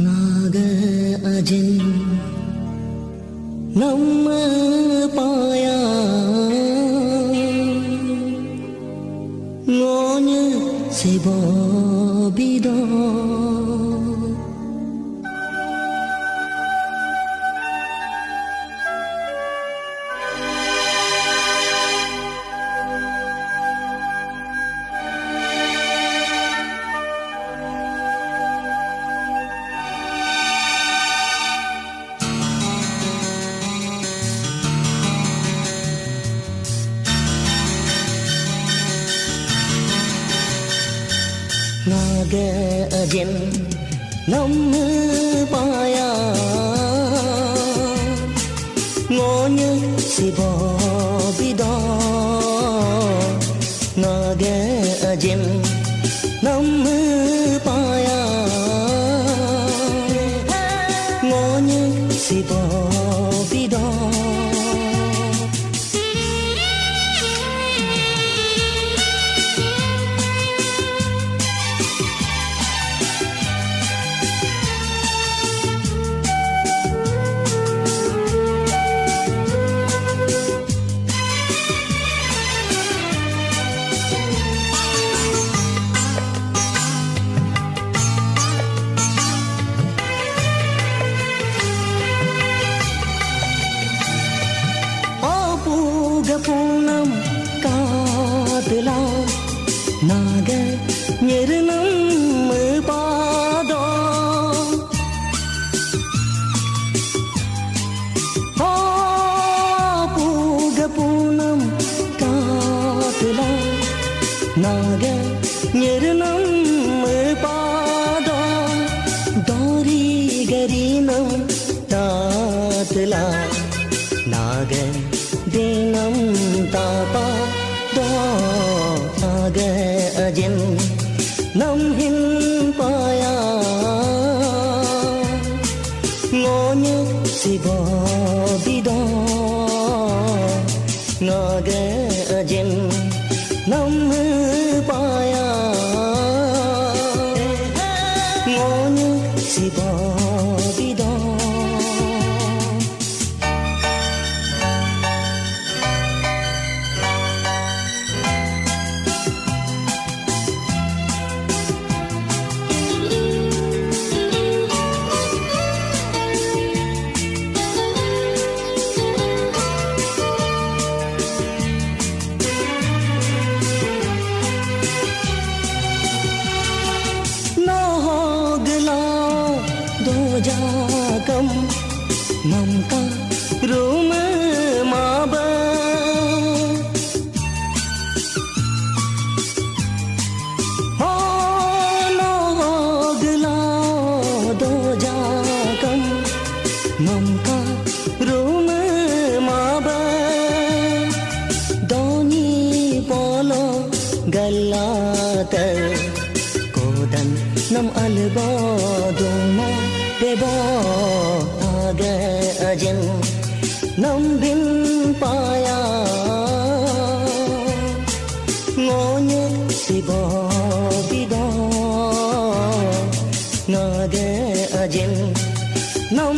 നാഗ അജൻ നമ്മ പായ ngôn sẽ bỏ bi đó നാഗ അജൻ നമ്മ പായ ngôn sẽ bỏ bi đó നാഗ അജൻ നമ്മ പായ ngôn sẽ bỏ bi đó പൂനം കാതലാ നാഗ ഞെരുനം പാദോ പൂനം കാതലാ നാഗ ഞെരുനം പാദോ ദോരി ഗരീനം താതലാ നാഗ dinam tapa do naga ajen nam hin paya ngôn si bo bi do naga ajen nam paya ngôn si bo bi do जागम ममता रूम माब हो लोगला दो जागम ममता रूम माब दोनी पोलो गल्लात कोदन नम अलबो दोनो bebo naga ajen nam bin paya ngôn si bo bi do naga ajen nam